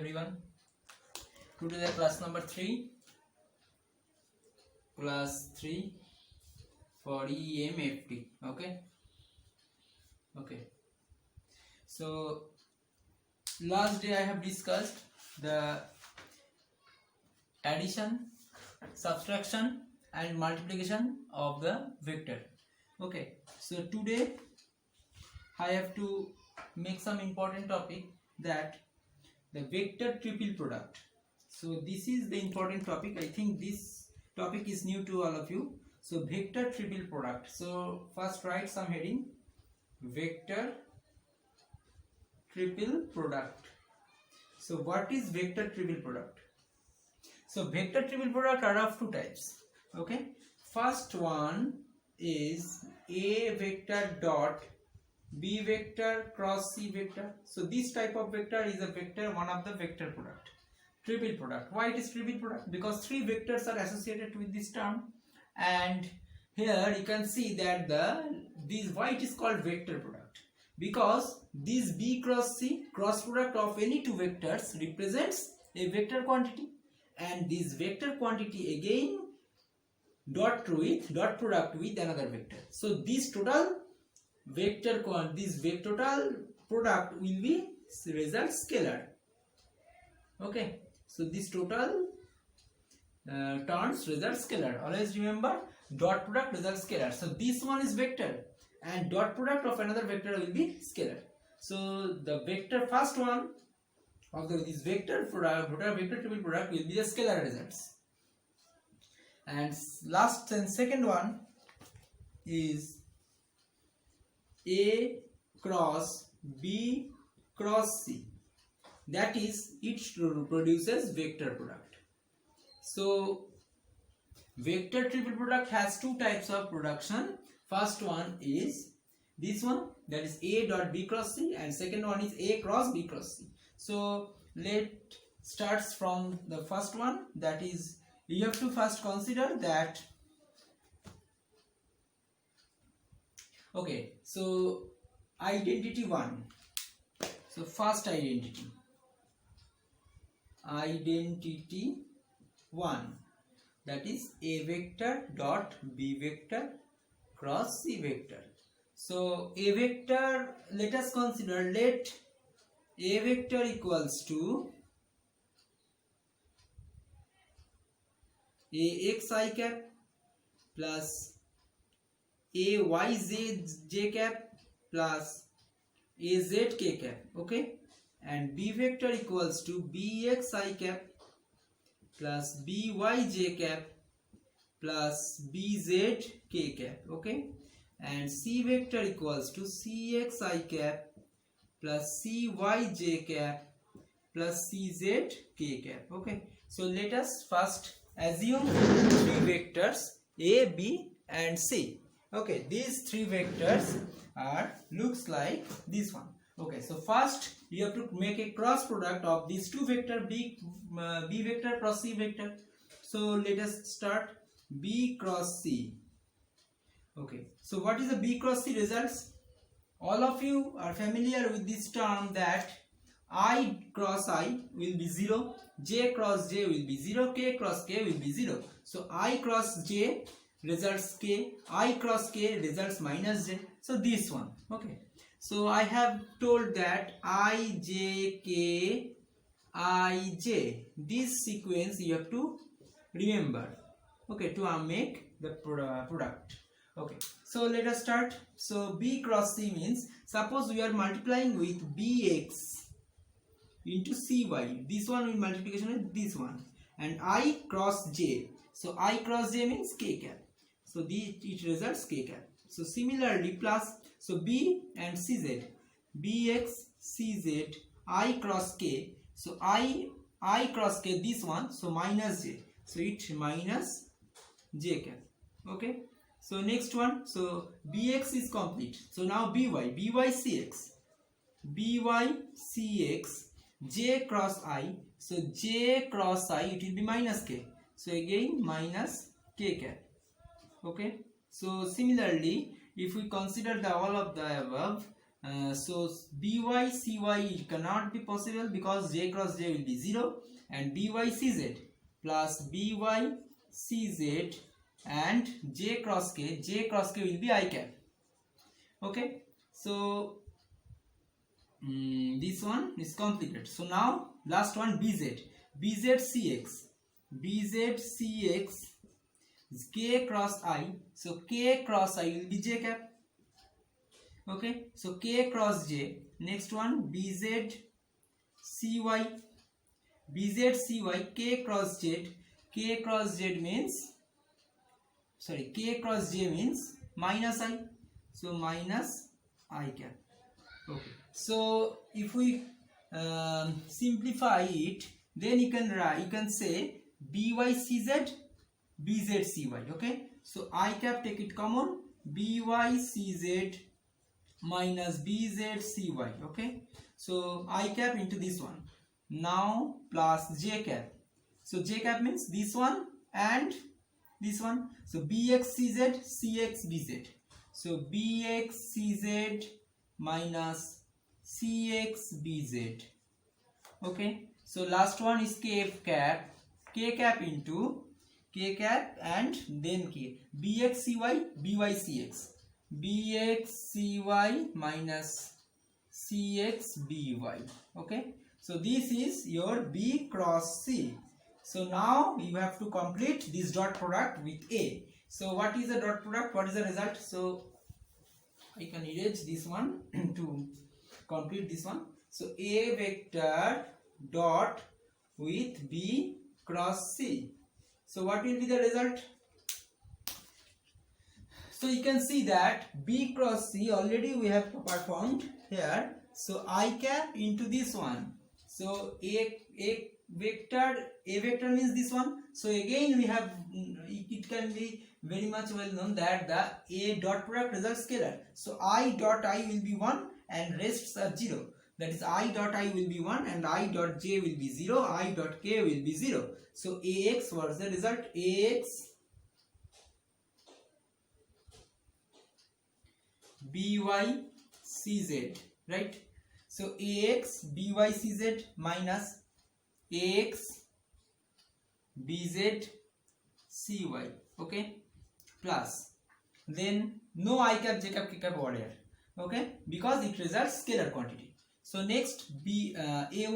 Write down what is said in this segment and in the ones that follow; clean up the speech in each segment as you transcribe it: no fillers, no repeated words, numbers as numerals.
everyone. Today the class number 3. Class 3 for EMFT. Okay. So last day I have discussed the addition, subtraction and multiplication of the vector. Okay. So today I have to make some important topic, that the vector triple product. So this is the important topic. I think this topic is new to all of you. So vector triple product. So first write some heading: vector triple product. So what is vector triple product? So vector triple product are of two types. Okay. First one is A vector dot B vector cross C vector. So this type of vector is a vector, one of the vector product, triple product. Why it is triple product? Because three vectors are associated with this term, and here you can see that this why it is called vector product, because this B cross C cross product of any two vectors represents a vector quantity, and this vector quantity again dot product with another vector. So this total total product will be result scalar. Okay, so this total turns result scalar. Always remember, dot product result scalar. So this one is vector and dot product of another vector will be scalar. So the vector first one of this vector product, vector triple product, will be the scalar results, and last and second one is A cross B cross C, that is it produces vector product. So vector triple product has two types of production. First one is this one, that is A dot B cross C, and second one is A cross B cross C. So let starts from the first one, that is you have to first consider that. Okay, so identity 1. So first identity 1, that is A vector dot B vector cross C vector. So A vector, let us consider, let A vector equals to AXI cap plus AYJ cap plus AZK cap. Okay, and B vector equals to BXI cap plus BYJ cap plus BZK cap. Okay, and C vector equals to CXI cap plus CYJ cap plus CZK cap. Okay, so let us first assume three vectors A, B and C. Okay, these three vectors are looks like this one. Okay, so first you have to make a cross product of these two vector B vector cross C vector. So let us start B cross C. Okay, so what is the B cross C results? All of you are familiar with this term, that I cross I will be 0, J cross J will be 0, K cross K will be 0. So I cross J results K, I cross K results minus J. So this one. Okay, so I have told that I, J, K, I, J. This sequence you have to remember. Okay, to make the product. Okay, so let us start. So B cross C means, suppose we are multiplying with BX into CY. This one will multiplication with this one, and I cross J. So I cross J means K cap. So it results K cap. So similarly plus, so B and CZ, BX CZ, I cross K. So I cross K, this one, so minus J. So it minus J cap. Okay. So next one, so BX is complete. So now BY CX, J cross I. So J cross I, it will be minus K. So again minus K cap. Okay. So similarly, if we consider the all of the above, So by cy cannot be possible because j cross j will be 0, and by cz plus by cz and j cross k will be I cap. Okay, so this one is completed. So now last one bz cx k cross I. So k cross I will be j cap. Okay, so k cross j. Next one bz cy k cross z. K cross z means, sorry, k cross j means minus I, so minus I cap. Okay, so if we simplify it, then you can say by cz bz cy. Okay, so I cap, take it common, by cz minus bz cy. Okay, so I cap into this one now plus j cap. So j cap means this one and this one. So bx cz cx bz. So bx cz minus cx bz. Okay, so last one is k cap into k cap and then k bx cy by cx bx cy minus cx by. Okay, so this is your b cross c. So now you have to complete this dot product with a. So what is the dot product, what is the result? So I can erase this one to complete this one. So a vector dot with b cross c. So what will be the result? So you can see that b cross c already we have performed here. So I cap into this one. So a vector means this one. So again we have, it can be very much well known that the a dot product results scalar. So I dot I will be 1 and rests are 0. That is I dot I will be 1 and I dot j will be 0. I dot k will be 0. So ax was the result, ax by cz, right? So ax by cz minus ax bz cy. Okay, plus then no I cap j cap k cap over here. Okay, because it results scalar quantity. So next ay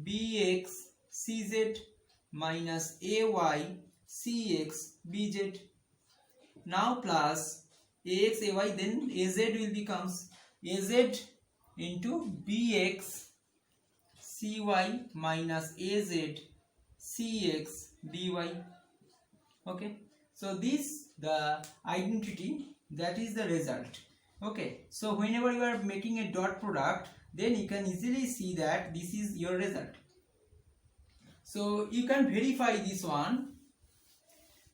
bx cz minus ay cx bz. Now plus ax ay, then az will becomes az into bx cy minus az cx by. Okay, so this the identity, that is the result. Okay, so whenever you are making a dot product, then you can easily see that this is your result. So you can verify this one.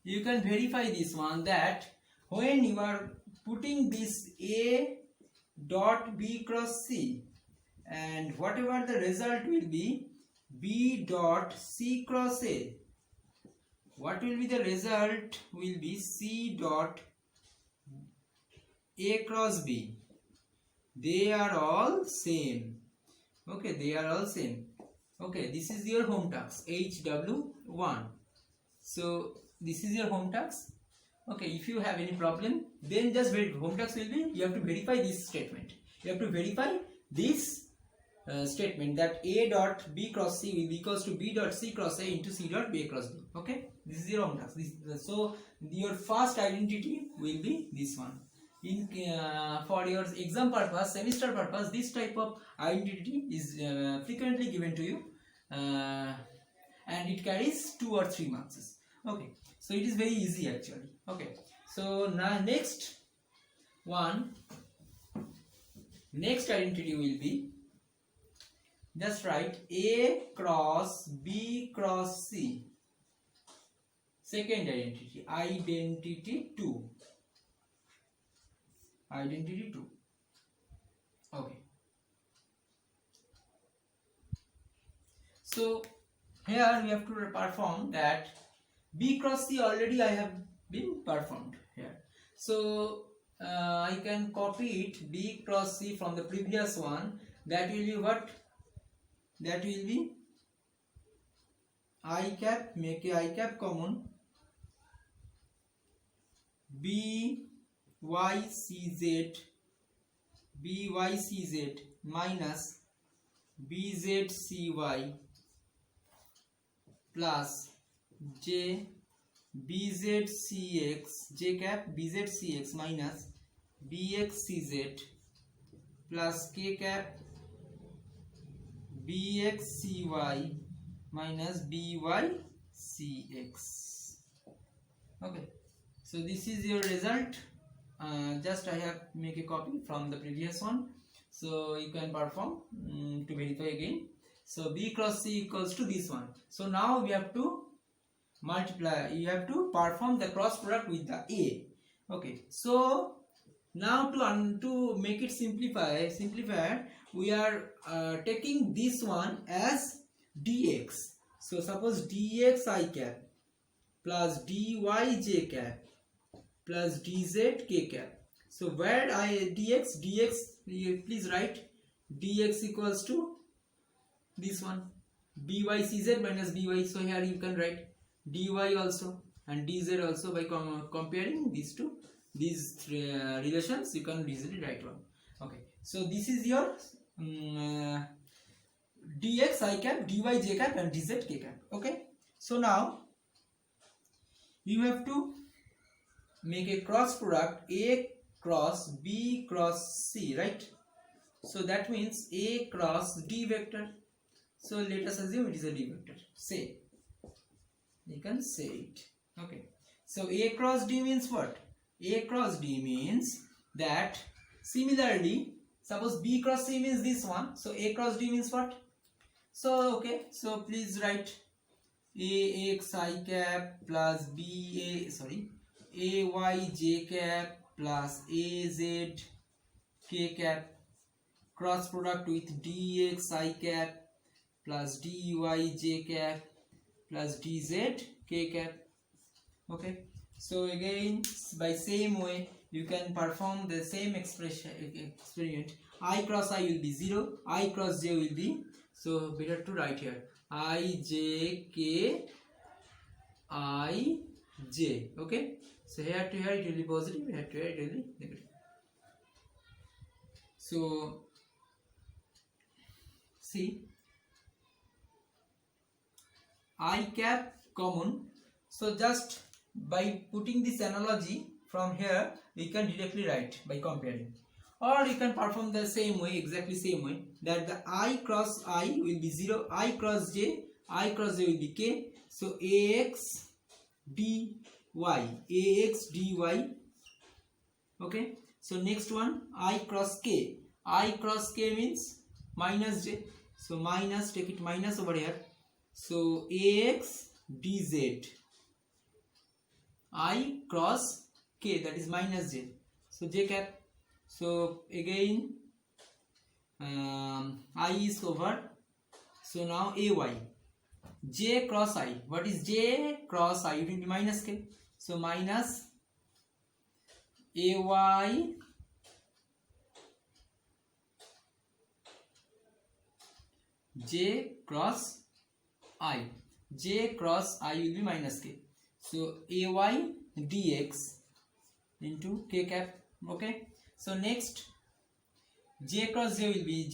You can verify this one, that when you are putting this a dot b cross c, and whatever the result will be b dot c cross a, what will be the result will be c dot a cross b. They are all same. Okay, they are all same. Okay, this is your home task HW1. So this is your home task. Okay, if you have any problem, then just wait. Home task will be, you have to verify this statement. You have to verify this statement, that a dot b cross c will be equals to b dot c cross a into c dot b cross b. Okay, this is your home task. So your first identity will be this one. In for your exam purpose, semester purpose, this type of identity is frequently given to you, and it carries 2 or 3 marks. Okay, so it is very easy actually. Okay, so now next identity will be, just write a cross b cross c. Second identity, identity 2. Identity 2. Okay, so here we have to perform that b cross c. Already I have been performed here. So I can copy it B cross C from the previous one. That will be what? That will be I cap, make a I cap common, B y c z minus b z c y plus j b z c x, j cap b z c x minus b x c z plus k cap b x c y minus b y c x. Okay, so this is your result. Just I have make a copy from the previous one, so you can perform to verify again. So b cross c equals to this one. So now we have to multiply, you have to perform the cross product with the a. Okay, so now to make it simplified, we are taking this one as dx. So suppose dx I cap plus dy j cap plus dz k cap. So where I dx, please write dx equals to this one by cz minus by. So here you can write dy also and dz also. By comparing these three relations, you can easily write one. Okay, so this is your dx I cap, dy j cap and dz k cap. Okay, so now you have to make a cross product a cross b cross c, right? So that means a cross d vector. So let us assume it is a d vector. Say, you can say it. Okay, so a cross d means what? A cross d means that similarly, suppose b cross c means this one, so a cross d means what? So okay, so please write ax I cap plus ay j cap plus az k cap cross product with dx I cap plus dy j cap plus dz k cap. Okay, so again by same way you can perform the same experiment. I cross I will be 0, I cross j will be, so better to write here I j k I j. Okay, so here to here it will be positive, here to here it will be negative. So see, I cap common, so just by putting this analogy from here we can directly write by comparing, or you can perform the same way, exactly same way, that the I cross I will be 0, I cross j will be k. So ax dy, okay. So next one I cross k means minus j, so minus, take it minus over here. So ax dz I cross k, that is minus j, so j cap. So again I is over, so now ay j cross I, what is j cross I? It will be minus k, so minus ay j cross I will be minus k, so ay dx into k cap. Okay, so next j cross j will be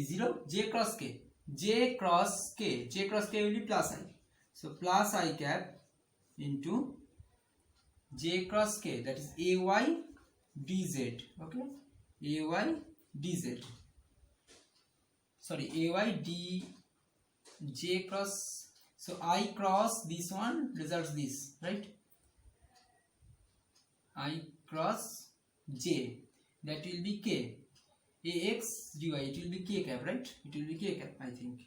0, j cross k will be plus I, so plus I cap into j cross k, that is ay dz. Okay, ay dz, sorry ay d j cross, so I cross this one results this, right? I cross j, that will be k, ax dy, it will be k cap, right? It will be k cap, I think.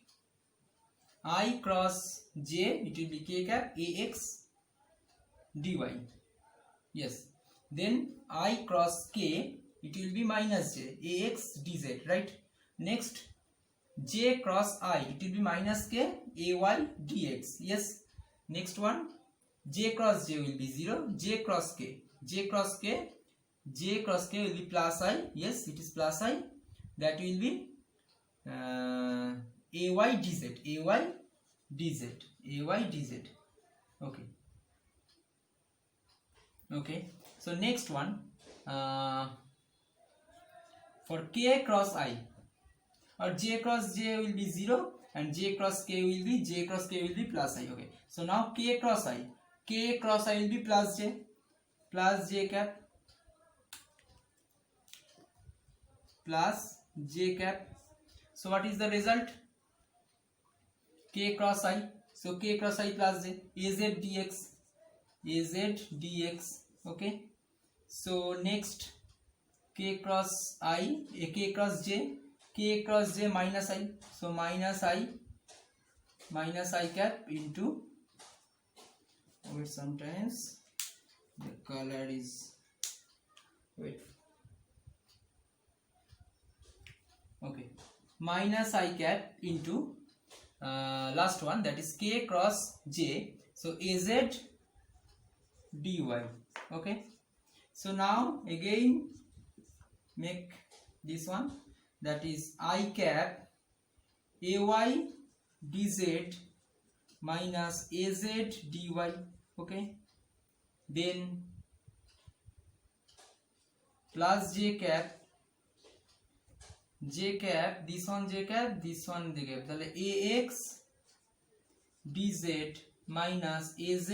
I cross j, it will be k cap ax dy, yes. Then I cross k, it will be minus j ax dz, right? Next j cross I, it will be minus k ay dx, yes. Next one j cross j will be 0, j cross k j cross k will be plus I. Yes, it is plus I. That will be ay dz, ay dz, ay dz. Okay. Okay. So next one, for k cross I, or j cross j will be 0 and j cross k will be plus I. Okay. So now k cross I will be plus j cap plus j cap. So what is the result? K cross I. So k cross I plus j, az dx. Okay. So next, k cross I, k cross j minus I. So minus I cap into, wait, sometimes the color is, wait, okay, minus I cap into last one, that is k cross j. So az dy. Okay. So now again make this one, that is I cap ay dz minus az dy. Okay. Then plus j cap, this one j cap, this one j cap, তাহলে ax dz minus az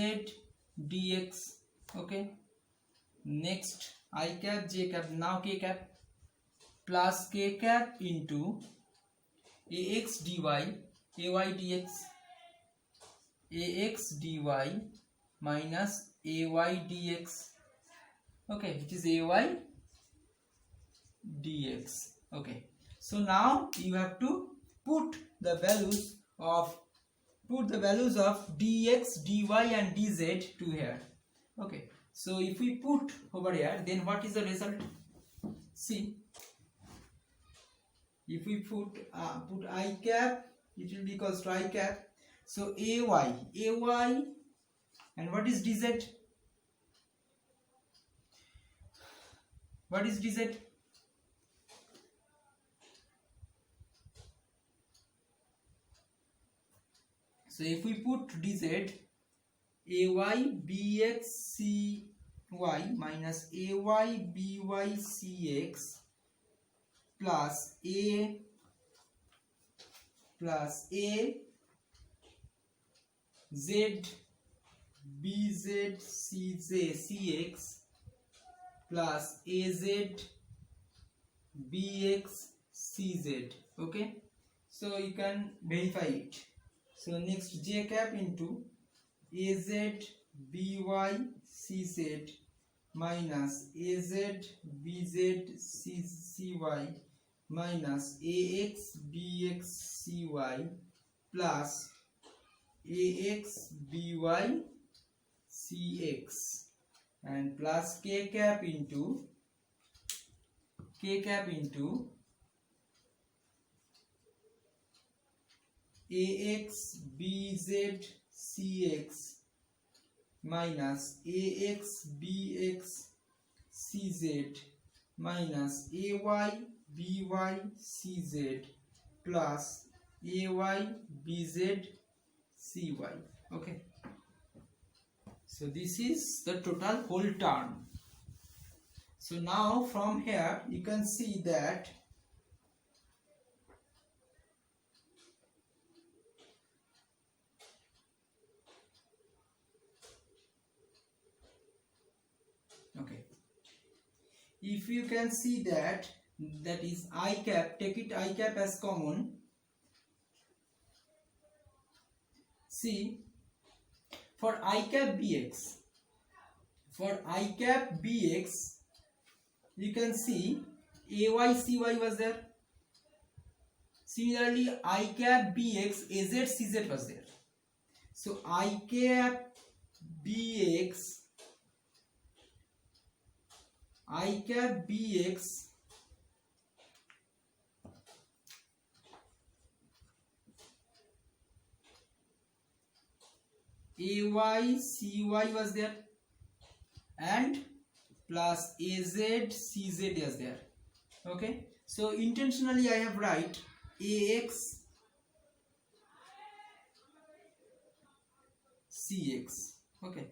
dx. Okay. Next I cap j cap, now k cap plus k cap into ax dy, ay dx, ax dy minus ay dx. Okay, it is ay dx. Okay. So now you have to put the values of dx, dy and dz to here. Okay. So if we put over here, then what is the result? See, if we put I cap, it will be equals to I cap. So ay, and what is dz? What is dz? So if we put dz, ay bx cy minus ay by cx plus a z bz cx plus az bx cz. Okay. So you can verify it. So next, j cap into az by cz minus az bz cy minus ax bx cy plus ax by cx, and plus k cap into ax bz cx minus ax bx cz minus ay by cz plus ay bz cy. Okay. So this is the total whole term. So now from here you can see that if you can see that is I cap, take it I cap as common. See, for I cap bx, you can see ay cy was there. Similarly, I cap bx az cz was there. So I cap bx ay cy was there, and plus az cz is there. Okay, so intentionally I have write ax cx. Okay,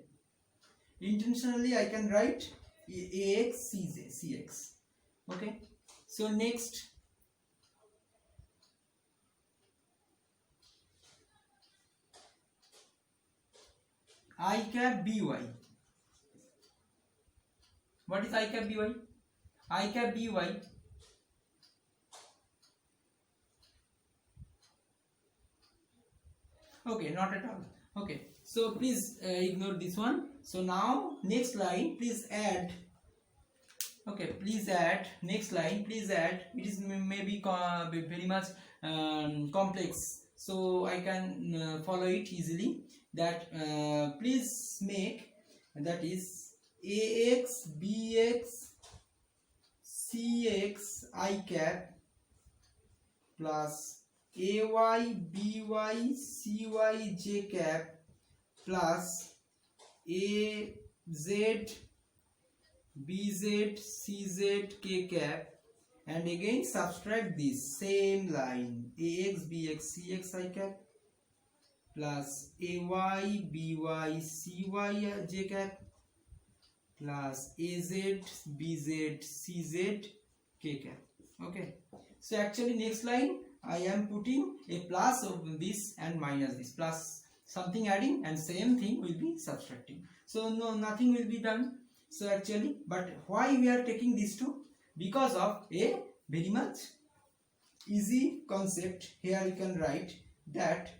intentionally I can write ax cx. Okay, so next I cap by. What is I cap by? I cap by okay, not at all. Okay, so please ignore this one. So now next line, please add. Okay, please add next line. Please add. It is maybe very much complex, so I can follow it easily. That please make, that is ax bx cx I cap plus ay by cy j cap plus az bz cz k cap, and again subtract this same line ax bx cx I cap plus ay by cy j cap plus az bz cz k cap. Okay, so actually next line I am putting a plus of this and minus this, plus something adding and same thing will be subtracting. So no, nothing will be done. So actually, but why we are taking these two? Because of a very much easy concept. Here you can write that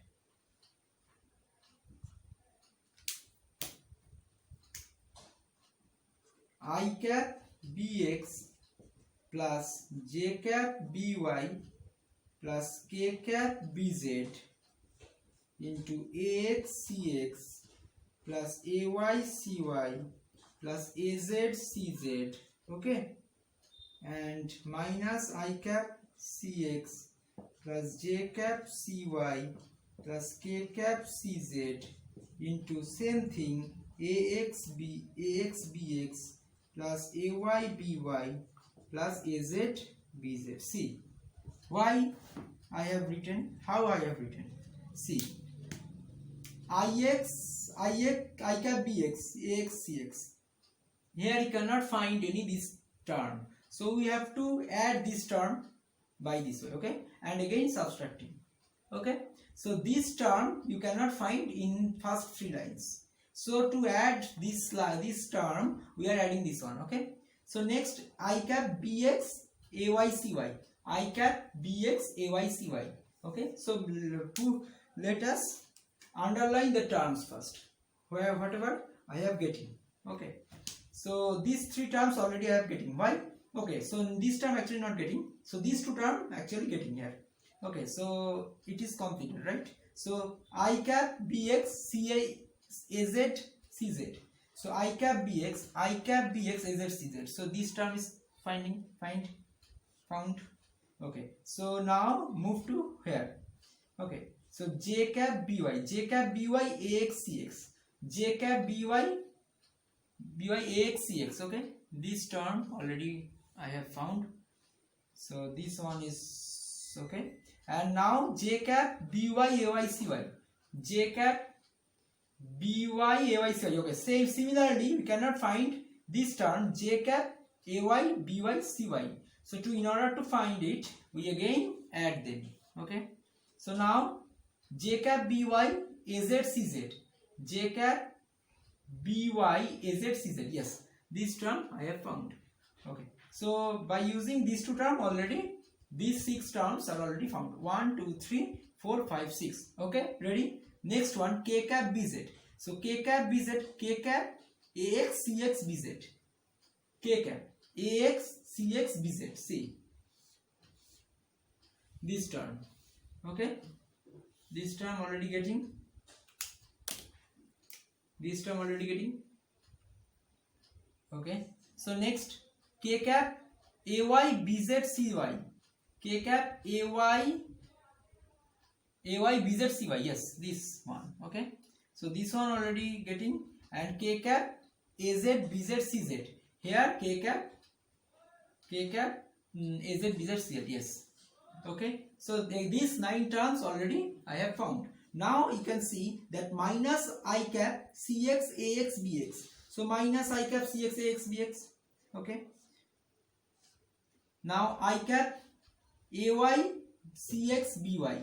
I cap bx plus j cap by plus k cap bz into ax cx plus ay cy plus az cz. Okay, and minus I cap cx plus j cap cy plus k cap cz into same thing ax bx plus ay by plus az bz. See why I have written, how I have written. See, I cap bx ax cx, here you cannot find any this term, so we have to add this term by this way. Okay, and again subtracting. Okay, so this term you cannot find in first three lines, so to add this term we are adding this one. Okay, so next I cap bx ay cy, I cap bx ay cy. Okay, so let us underline the terms first, where whatever I have getting. Okay, so these three terms already I have getting. Why? Okay, so this term actually not getting, so these two terms actually getting here. Okay, so it is completed, right? So I cap bx ci az cz, so I cap bx az cz, so this term is found. Okay, so now move to here. Okay, so j cap by ax cx, j cap by ax cx. Okay, this term already I have found, so this one is okay. And now j cap by ay cy, j cap by ay cy. Okay, same similarly we cannot find this term j cap ay by cy, so in order to find it we again add them. Okay, so now j cap by az cz, j cap by az cz, yes, this term I have found. Okay, so by using these two terms already, these six terms are already found. 1 2 3 4 5 6. Okay, ready? Next one, k cap bz, so k cap bz, k cap ax cx bz, k cap ax cx bz. See this term. Okay, this term already getting, this term already getting. Okay, so next k cap ay bz cy, k cap ay bz cy, yes, this one. Okay, so this one already getting, and k cap az bz cz, here k cap AZ BZ CL. Yes. Okay, so these 9 terms already I have found. Now you can see that minus I cap CX AX BX. So minus I cap CX AX BX. Okay. Now I cap AY CX BY.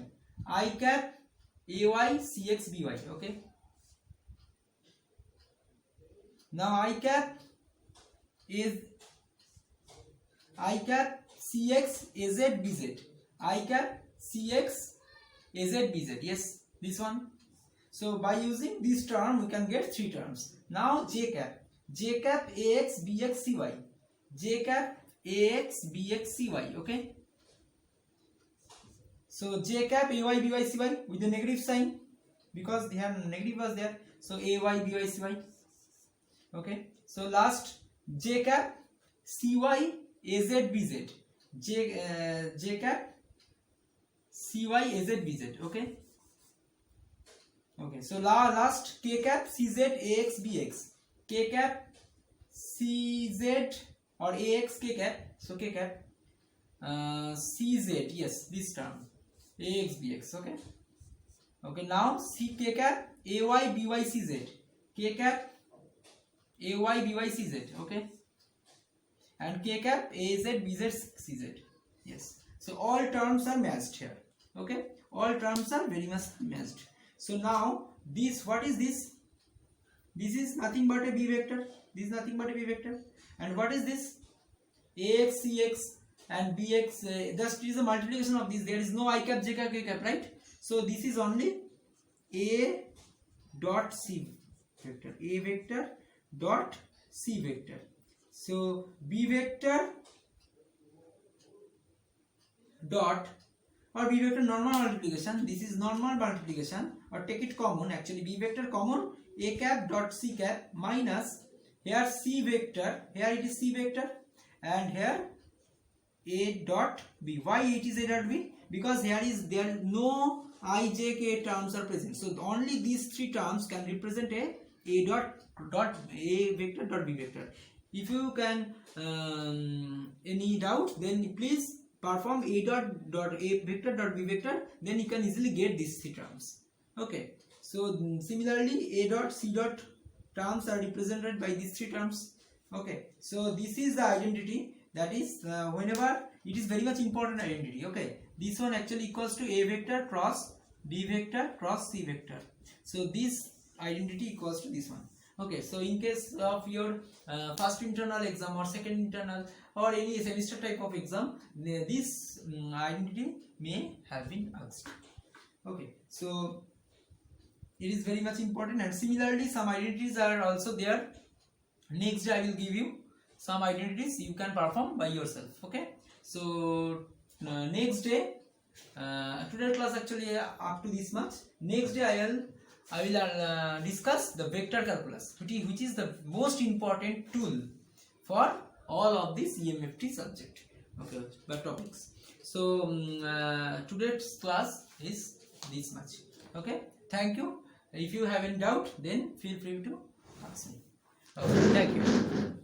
I cap AY CX BY. Okay. Now I cap is I cap CX AZ BZ. I cap CX AZ BZ. Yes, this one. So by using this term, we can get 3 terms. Now J cap AX BX CY. J cap AX BX CY. Okay. So J cap AY BY CY with the negative sign, because they have negative was there. So AY BY CY. Okay. So last J cap CY AZ BZ. J cap CY AZ BZ. Okay. Okay. So last K cap CZ AX BX. K cap CZ or AX K cap. So K cap CZ. Yes, this term AX BX. Okay. Okay. Now C K cap AY BY CZ. K cap AY BY CZ. Okay. And K cap AZ BZ CZ. Yes. So all terms are matched here. Okay. All terms are very much matched. So now this, what is this? This is nothing but a B vector. This is nothing but a B vector. And what is this? AX CX and BX. Just is a multiplication of this. There is no I cap J cap K cap, right? So this is only A dot C vector. A vector dot C vector. So B vector dot, or B vector normal multiplication. This is normal multiplication, or take it common. Actually B vector common, A cap dot C cap minus here C vector. Here it is C vector, and here A dot B. Why it is A dot B? Because there is no I J K terms are present. So only these 3 terms can represent A dot A vector dot B vector. If you can any doubt, then please perform A dot A vector dot B vector, then you can easily get these 3 terms. Okay. So similarly A dot C dot terms are represented by these 3 terms. Okay. So this is the identity, that is whenever it is very much important identity. Okay. This one actually equals to A vector cross B vector cross C vector. So this identity equals to this one. Okay, so in case of your first internal exam or second internal or any semester type of exam, this identity may have been asked. Okay, so it is very much important, and similarly some identities are also there. Next day I will give you some identities you can perform by yourself. Okay, so next day, today's class actually up to this much. Next day I will discuss the vector calculus, which is the most important tool for all of this EMFT subject. Okay, but topics. So today's class is this much. Okay, thank you. If you have any doubt, then feel free to ask me. Okay, thank you.